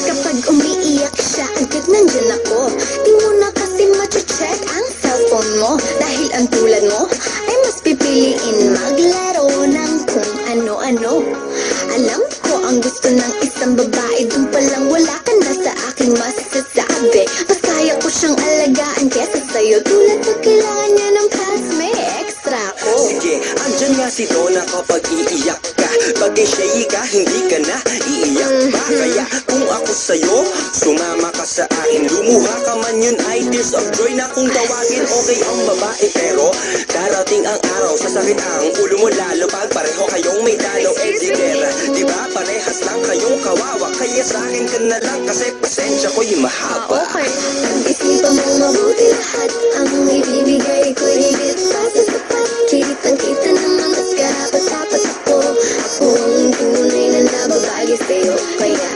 Kapag umiiyak siya, agad nandyan ako. Di mo na kasi mache-check ang cellphone mo. Dahil ang tulad mo ay mas pipiliin maglaro ng kung ano-ano. Alam ko ang gusto ng isang babae, dun palang wala ka na sa aking masasabi. Mas kaya ko siyang alagaan kesa sa'yo. Tulad pag kailangan niya ng pass, may extra ko. Sige, andyan nga si Donna kapag iiyak ka. Pag i-shay ka, hindi ka na iiyak pa. Kaya kung ako sa'yo, sumama ka sa akin. Lumuha ka man yun ay tears of joy na kung tawagin. Okay ang babae pero darating ang araw, sasakit ang ulo mo lalo pag pareho kayong may dalaw. Eh di gera, di ba parehas lang kayong kawawa. Kaya sa akin ka na lang kasi pasensya ko'y mahaba. Okay. Pag-isipan mo mabuti lahat, ang ibibigay ko'y higit pa sa sapat. Kitang-kita naman mas karapat-dapat ako. Ako ang tunay na nababagi sa'yo. Kaya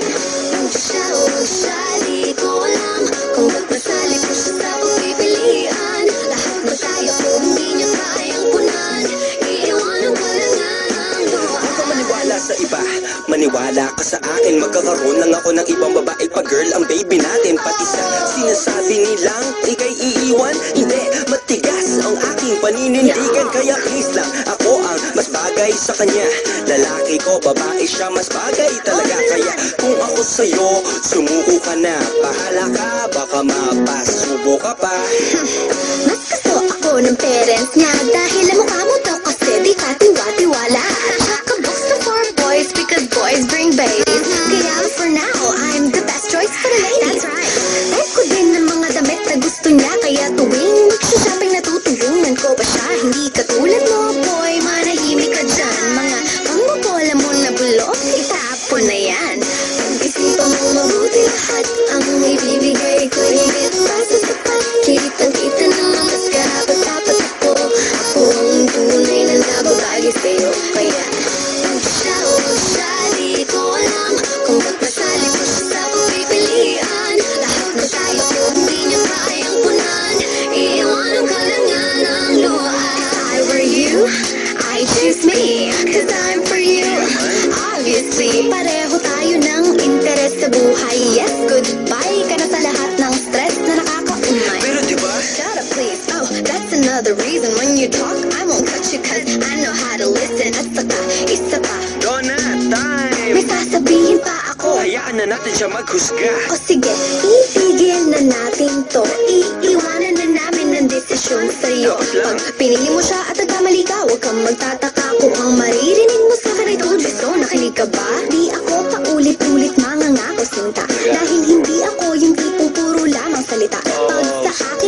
huwag siya, di ko alam kung ba't masali ko siya sa pagpipilian. Lahat na tayo kung hindi niya kayang punan, iiwanan ka na nga ng doon. Huwag ka maniwala sa iba, maniwala ka sa akin. Magkakaroon lang ako ng ibang babae pa girl ang baby natin. Pati sa sinasabi nilang ika'y iiwan, hindi, matigas ang aking paninindigan. Kaya please lang, ako ang mas bagay sa kanya. Lalaki ko, babae siya, mas bagay talaga. Kaya kung ako sa'yo, sumuko ka na. Bahala ka, baka mapasubo ka pa. Mas gusto ako ng parents niya dahil ang mukha mo daw kasi di ka tiwa-tiwala. At saka books to for boys because boys bring babies. Kaya for now, I'm the best choice for the ladies. That's right. Type ko din ng mga damit na gusto niya, kaya tuwing magsha-shopping natutulungan ko pa siya. Hindi katulad mo, boy, manahimik ka dyan. Mga pangbobola mo na bulok, itapon na yan. Pag-isipan mo mabuti lahat, ang ibibigay ko higit pa sa sapat. Kitang-kita naman mas karapat-dapat ako. Ako ang tunay na nababagi sa'yo. Kaya huwag siya, di ko alam kung ba't masali ko siya sa pagpipilian. Lahat na tayo kung hindi niya kayang punan, iiwanan ka na nga ng luha. If I were you, I choose me, cause I'm for you. Obviously, pareho tayo ng interes sa buhay. Yes, goodbye ka na sa lahat ng stress na nakakaumay. Pero diba, Shut up please, oh, that's another reason when you talk, I won't cut you cause I know how to listen. At saka, isa pa, Donna, time! may sasabihin pa ako. Hayaan na natin siya maghusga. O sige, itigil na natin to. Iiwanan na namin ang desisyon sa'yo. Pag pinili mo siya at nagkamali ka, huwag kang magtataka kung ang maririnig mo sa akin ay told you so. Nakinig ka ba? Di ako paulit-ulit mangangako sinta. Dahil hindi ako yung tipong puro lamang salita. Pag sa akin